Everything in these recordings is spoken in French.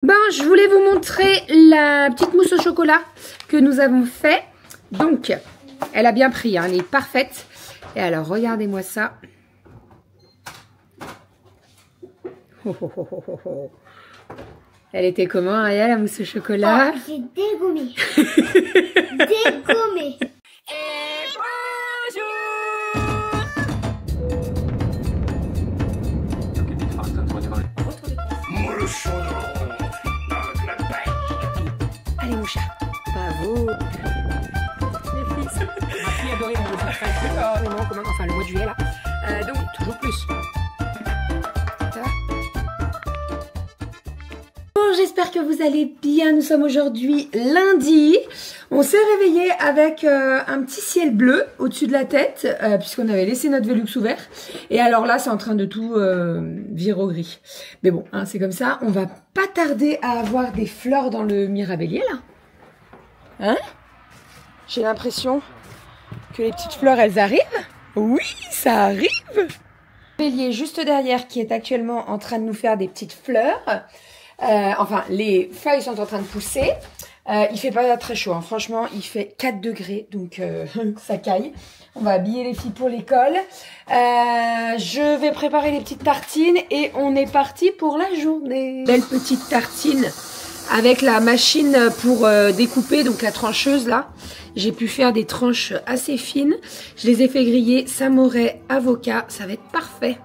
Ben, je voulais vous montrer la petite mousse au chocolat que nous avons fait. Donc, elle a bien pris, hein, elle est parfaite. Et alors, regardez-moi ça. Oh, oh, oh, oh, oh. Elle était comment, Ariel, la mousse au chocolat? Oh, j'ai dégommé. Dégommé. Et bonjour. Allez, mon chat. Bravo. Les fils. Ma fille adorait mon mousse. Enfin, le mois de juillet, là. Donc, toujours plus. Ça va? Bon, j'espère que vous allez bien. Nous sommes aujourd'hui lundi. On s'est réveillé avec un petit ciel bleu au-dessus de la tête, puisqu'on avait laissé notre Velux ouvert. Et alors là, c'est en train de tout virer au gris. Mais bon, hein, c'est comme ça. On va pas tarder à avoir des fleurs dans le mirabellier, là. Hein? J'ai l'impression que les petites fleurs, elles arrivent. Oui, ça arrive. Bélier juste derrière qui est actuellement en train de nous faire des petites fleurs. Enfin, les feuilles sont en train de pousser. Il fait pas très chaud, hein. Franchement, il fait 4 degrés, donc ça caille. On va habiller les filles pour l'école. Je vais préparer les petites tartines et on est parti pour la journée. Belle petite tartine avec la machine pour découper, donc la trancheuse là. J'ai pu faire des tranches assez fines. Je les ai fait griller samouraï, avocat, ça va être parfait.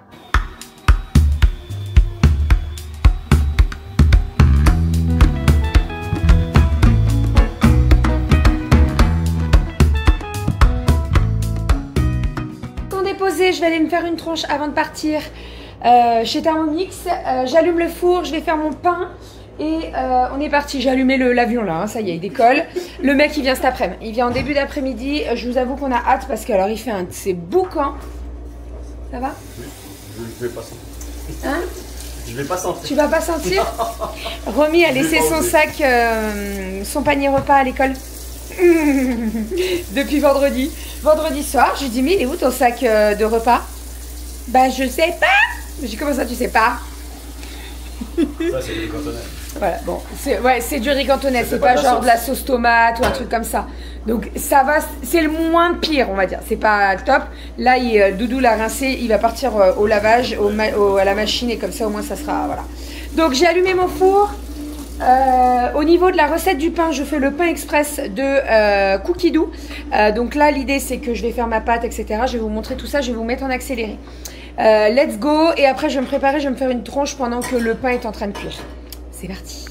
Je vais aller me faire une tranche avant de partir chez Thermomix. J'allume le four, je vais faire mon pain et on est parti. J'ai allumé l'avion là, hein, ça y est, il décolle. Le mec il vient cet après-midi, il vient en début d'après-midi. Je vous avoue qu'on a hâte parce que alors il fait un de ses boucans. Ça va? Oui, je vais pas sentir. Hein? Je vais pas sentir. Tu vas pas sentir? Romy a laissé son sac, son panier repas à l'école. Depuis vendredi. Vendredi soir, je lui dis mais il est où ton sac de repas? Bah je sais pas. J'ai dit comment ça tu sais pas? Ça c'est du riz cantonais. Voilà, bon, c'est du riz cantonais, c'est pas genre de la sauce tomate ou un truc comme ça. Donc ça va, c'est le moins pire on va dire, c'est pas top. Là Doudou l'a rincé, il va partir au lavage, à la machine et comme ça au moins ça sera, voilà. Donc j'ai allumé mon four. Au niveau de la recette du pain, je fais le pain express de Cookie Doux. Donc là, l'idée c'est que je vais faire ma pâte, etc. Je vais vous montrer tout ça, je vais vous mettre en accéléré. Let's go. Et après, je vais me préparer, je vais me faire une tronche pendant que le pain est en train de cuire. C'est parti.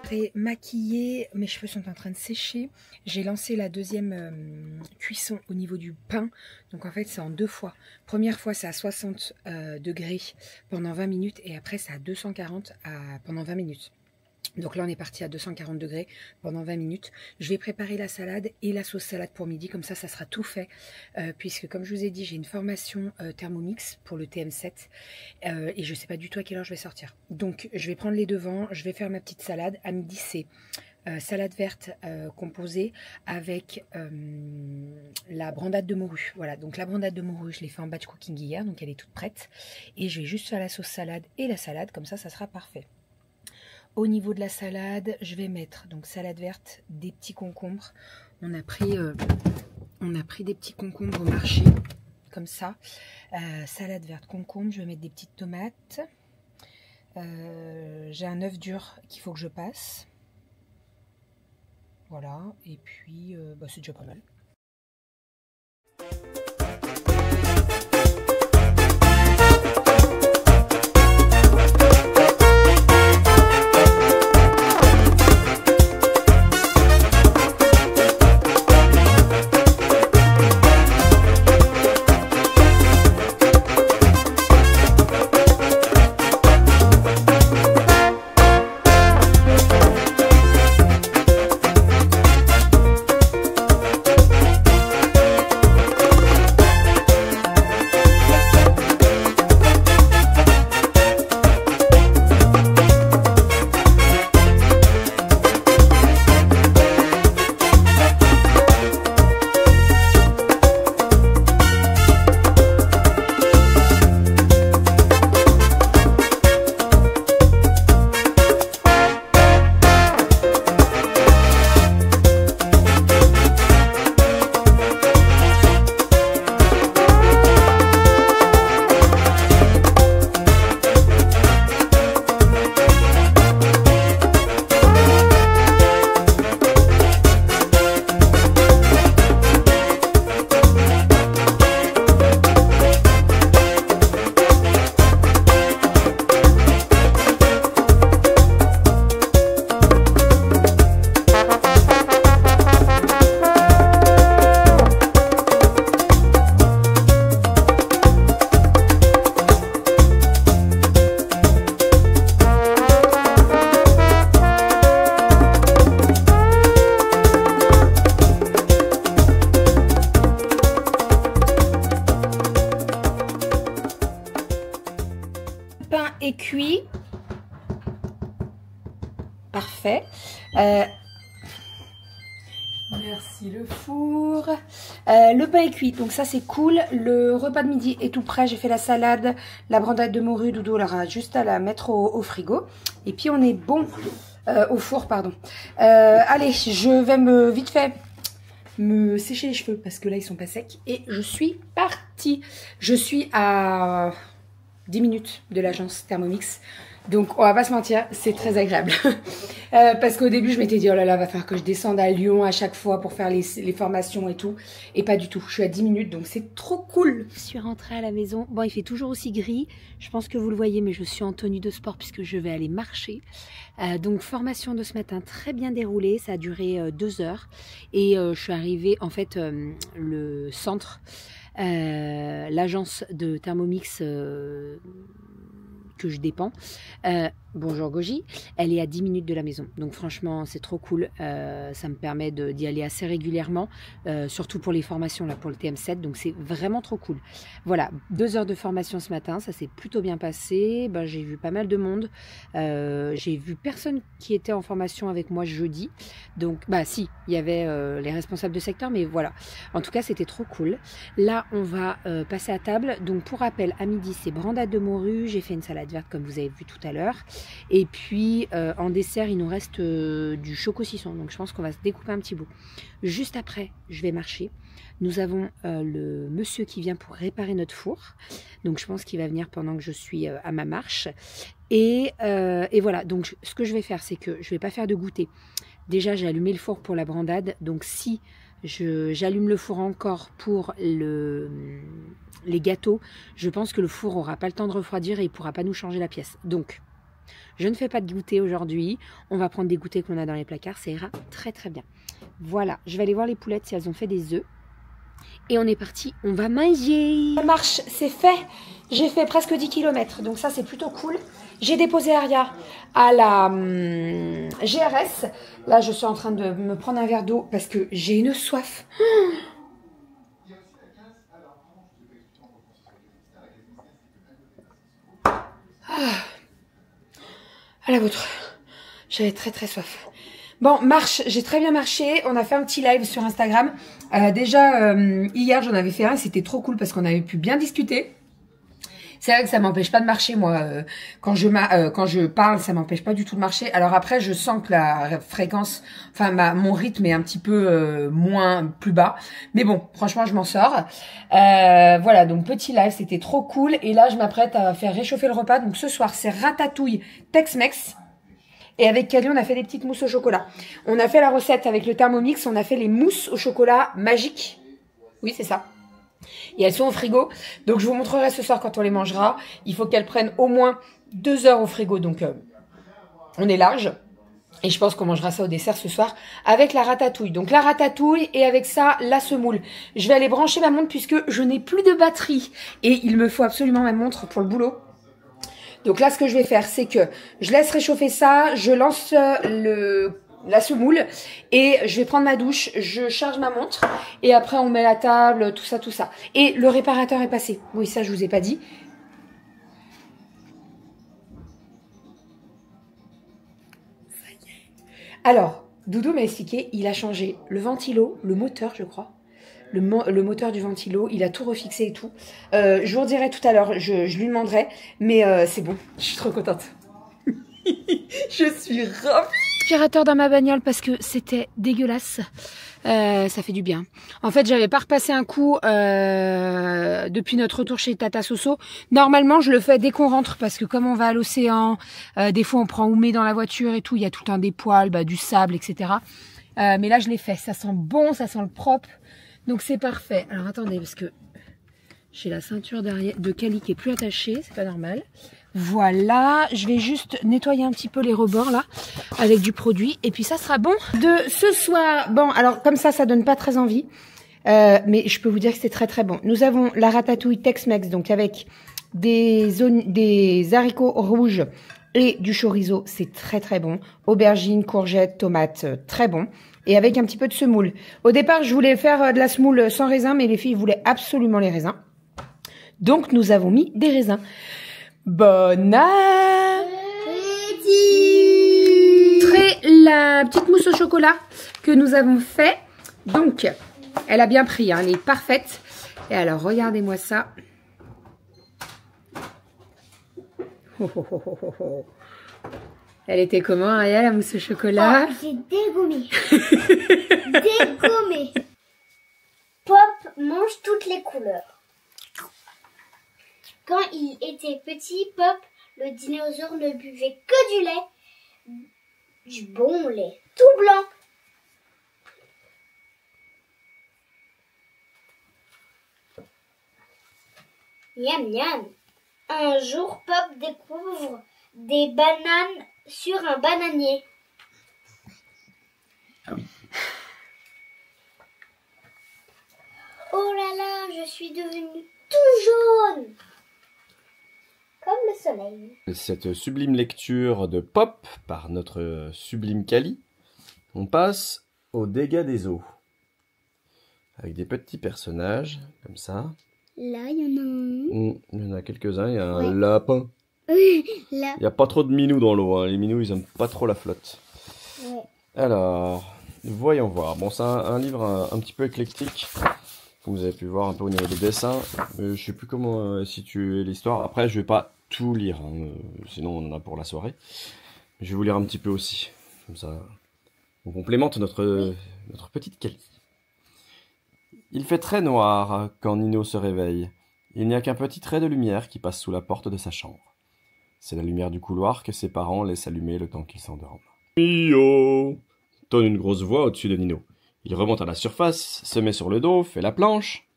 rentrée maquillée, mes cheveux sont en train de sécher. J'ai lancé la deuxième cuisson au niveau du pain. Donc en fait c'est en 2 fois. Première fois c'est à 60 degrés pendant 20 minutes et après c'est à 240 pendant 20 minutes. Donc là on est parti à 240 degrés pendant 20 minutes. Je vais préparer la salade et la sauce salade pour midi, comme ça sera tout fait. Puisque comme je vous ai dit, j'ai une formation Thermomix pour le TM7 et je ne sais pas du tout à quelle heure je vais sortir. Donc je vais prendre les devants, je vais faire ma petite salade. À midi c'est salade verte composée avec la brandade de morue. Voilà, donc la brandade de morue, je l'ai fait en batch cooking hier, donc elle est toute prête. Et je vais juste faire la sauce salade et la salade, comme ça sera parfait. Au niveau de la salade, je vais mettre donc salade verte, des petits concombres. On a pris des petits concombres au marché, comme ça. Salade verte, concombre, je vais mettre des petites tomates. J'ai un œuf dur qu'il faut que je passe. Voilà, et puis c'est déjà pas mal. Est cuit. Parfait. Merci le four. Le pain est cuit, donc ça c'est cool. Le repas de midi est tout prêt. J'ai fait la salade, la brandade de morue. Doudou aura juste à la mettre au frigo. Et puis on est bon. Au four, pardon. Allez, je vais vite fait me sécher les cheveux parce que là ils sont pas secs. Et je suis partie. Je suis à 10 minutes de l'agence Thermomix. Donc on va pas se mentir, c'est très agréable. Parce qu'au début je m'étais dit oh là là, va falloir que je descende à Lyon à chaque fois pour faire les formations et tout. Et pas du tout, je suis à 10 minutes donc c'est trop cool. Je suis rentrée à la maison. Bon, il fait toujours aussi gris. Je pense que vous le voyez, mais je suis en tenue de sport puisque je vais aller marcher. Donc formation de ce matin très bien déroulée. Ça a duré 2 heures. Et je suis arrivée, en fait, le centre, l'agence de Thermomix que je dépends. Bonjour Goji, elle est à 10 minutes de la maison. Donc franchement, c'est trop cool. Ça me permet d'y aller assez régulièrement, surtout pour les formations, là, pour le TM7. Donc c'est vraiment trop cool. Voilà, 2 heures de formation ce matin, ça s'est plutôt bien passé. Ben, j'ai vu pas mal de monde. J'ai vu personne qui était en formation avec moi jeudi. Donc, bah si, il y avait les responsables de secteur, mais voilà. En tout cas, c'était trop cool. Là, on va passer à table. Donc pour rappel, à midi, c'est brandade de morue. J'ai fait une salade verte comme vous avez vu tout à l'heure. Et puis en dessert il nous reste du choco-saucisson, donc je pense qu'on va se découper un petit bout. Juste après je vais marcher. Nous avons le monsieur qui vient pour réparer notre four, donc je pense qu'il va venir pendant que je suis à ma marche. Et voilà, donc ce que je vais faire, c'est que je vais pas faire de goûter. Déjà j'ai allumé le four pour la brandade, donc si j'allume le four encore pour les gâteaux, je pense que le four aura pas le temps de refroidir et il pourra pas nous changer la pièce. Donc Je ne fais pas de goûter aujourd'hui. On va prendre des goûters qu'on a dans les placards. Ça ira très très bien. Voilà, je vais aller voir les poulettes si elles ont fait des œufs. Et on est parti, on va manger. La marche, c'est fait. J'ai fait presque 10 km, donc ça c'est plutôt cool. J'ai déposé Aria à la GRS. Là, je suis en train de me prendre un verre d'eau parce que j'ai une soif. À la vôtre. J'avais très très soif. Bon, marche, j'ai très bien marché. On a fait un petit live sur Instagram. Hier, j'en avais fait un. C'était trop cool parce qu'on avait pu bien discuter. C'est vrai que ça m'empêche pas de marcher, moi. Quand je parle, ça m'empêche pas du tout de marcher. Alors après, je sens que la fréquence, enfin mon rythme est un petit peu plus bas. Mais bon, franchement, je m'en sors. Voilà, donc petit live, c'était trop cool. Et là, je m'apprête à faire réchauffer le repas. Donc ce soir, c'est ratatouille Tex-Mex. Et avec Kelly, on a fait des petites mousses au chocolat. On a fait la recette avec le Thermomix. On a fait les mousses au chocolat magiques. Oui, c'est ça. Et elles sont au frigo. Donc, je vous montrerai ce soir quand on les mangera. Il faut qu'elles prennent au moins 2 heures au frigo. Donc, on est large. Et je pense qu'on mangera ça au dessert ce soir avec la ratatouille. Donc, la ratatouille et avec ça, la semoule. Je vais aller brancher ma montre puisque je n'ai plus de batterie. Et il me faut absolument ma montre pour le boulot. Donc là, ce que je vais faire, c'est que je laisse réchauffer ça, je lance la semoule et je vais prendre ma douche, je charge ma montre et après on met la table, tout ça, tout ça. Et le réparateur est passé. Oui, ça, je vous ai pas dit. Ça y est. Alors, Doudou m'a expliqué, il a changé le ventilo, le moteur, je crois. Le moteur du ventilo, il a tout refixé et tout. Je vous redirai tout à l'heure, je lui demanderai, mais c'est bon, je suis trop contente. Je suis ravie. Aspirateur dans ma bagnole parce que c'était dégueulasse. Ça fait du bien. En fait, j'avais pas repassé un coup depuis notre retour chez Tata Soso. Normalement, je le fais dès qu'on rentre parce que comme on va à l'océan, des fois on prend Oumé dans la voiture et tout, il y a tout le temps des poils, du sable, etc. Mais là, je l'ai fait. Ça sent bon, ça sent le propre. Donc c'est parfait. Alors attendez, parce que j'ai la ceinture derrière de Cali qui est plus attachée, c'est pas normal. Voilà, je vais juste nettoyer un petit peu les rebords là, avec du produit, et puis ça sera bon. De ce soir, bon, alors comme ça donne pas très envie, mais je peux vous dire que c'est très très bon. Nous avons la ratatouille Tex-Mex, donc avec des haricots rouges et du chorizo, c'est très très bon. Aubergines, courgettes, tomates, très bon. Et avec un petit peu de semoule. Au départ, je voulais faire de la semoule sans raisin, mais les filles voulaient absolument les raisins. Donc, nous avons mis des raisins. Bon appétit! La petite mousse au chocolat que nous avons fait. Donc, elle a bien pris, hein, elle est parfaite. Et alors, regardez-moi ça. Oh, oh, oh, oh, oh. Elle était comment, Aria, la mousse au chocolat? Oh, j'ai dégommé. Dégommé. Pop mange toutes les couleurs. Quand il était petit, Pop, le dinosaure, ne buvait que du lait. Du bon lait, tout blanc. Miam miam. Un jour, Pop découvre des bananes sur un bananier. Oh là là, je suis devenue tout jaune. Comme le soleil. Cette sublime lecture de Pop par notre sublime Cali, on passe aux dégâts des eaux. Avec des petits personnages, comme ça. Là, il y en a un. Il y en a quelques-uns, il y a un lapin. Là. Il n'y a pas trop de minous dans l'eau, hein. Les minous ils aiment pas trop la flotte. Ouais. Alors, voyons voir. Bon, c'est un livre un petit peu éclectique. Comme vous avez pu voir un peu au niveau des dessins. Je sais plus comment situer l'histoire. Après, je vais pas tout lire, hein. Sinon on en a pour la soirée. Je vais vous lire un petit peu aussi. Comme ça, on complémente notre petite Cali. Il fait très noir quand Nino se réveille. Il n'y a qu'un petit trait de lumière qui passe sous la porte de sa chambre. C'est la lumière du couloir que ses parents laissent allumer le temps qu'il s'endorme. Mio! Tonne une grosse voix au-dessus de Nino. Il remonte à la surface, se met sur le dos, fait la planche.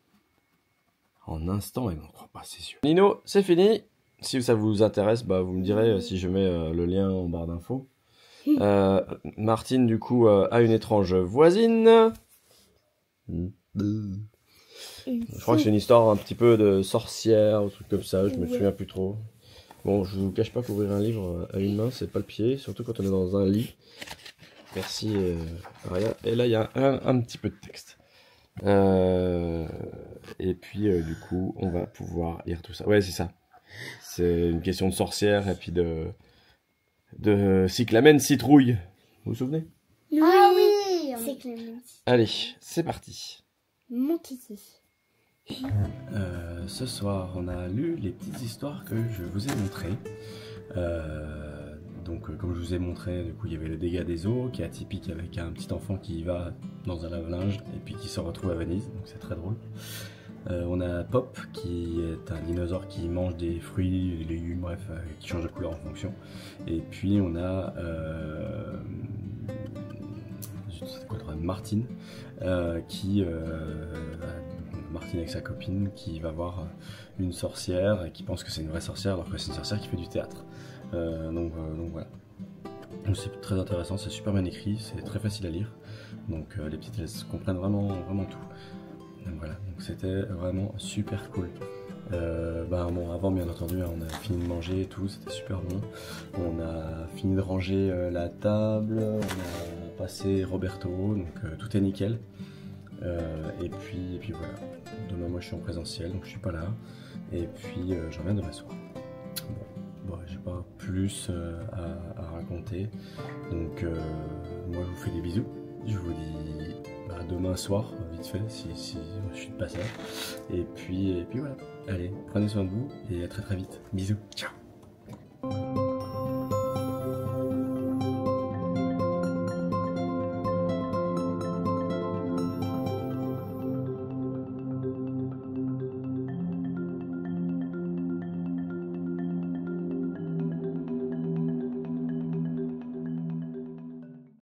En un instant, il n'en croit pas ses yeux. Nino, c'est fini. si ça vous intéresse, bah, vous me direz si je mets le lien en barre d'infos. Martine, du coup, a une étrange voisine. Je crois que c'est une histoire un petit peu de sorcière, ou truc comme ça, je me souviens plus trop. Bon, je vous cache pas qu'ouvrir un livre à une main, c'est pas le pied, surtout quand on est dans un lit. Merci, Aria. Et là, il y a un petit peu de texte. Et puis, du coup, on va pouvoir lire tout ça. Ouais, c'est ça. C'est une question de sorcière et puis de cyclamène citrouille. Vous vous souvenez? Ah oui, cyclamène. Allez, c'est parti. Mon kiki. Ce soir, on a lu les petites histoires que je vous ai montrées. Donc, comme je vous ai montré, du coup, il y avait le dégât des eaux, qui est atypique avec un petit enfant qui va dans un lave-linge et puis qui se retrouve à Venise. Donc, c'est très drôle. On a Pop, qui est un dinosaure qui mange des fruits, des légumes, bref, qui change de couleur en fonction. Et puis, on a Martine, Martine avec sa copine qui va voir une sorcière et qui pense que c'est une vraie sorcière alors que c'est une sorcière qui fait du théâtre. Donc voilà. C'est très intéressant, c'est super bien écrit, c'est très facile à lire. Donc les petites elles comprennent vraiment tout. Donc voilà, donc c'était vraiment super cool. Bon, avant bien entendu, on a fini de manger et tout, c'était super bon. On a fini de ranger la table, on a passé Roberto, donc tout est nickel. Et puis voilà. Demain moi je suis en présentiel donc je suis pas là. Et puis je reviens demain soir. Bon, j'ai pas plus à raconter. Donc moi je vous fais des bisous. Je vous dis demain soir, vite fait, si je suis de passage. Et puis voilà. Allez, prenez soin de vous et à très vite. Bisous. Ciao.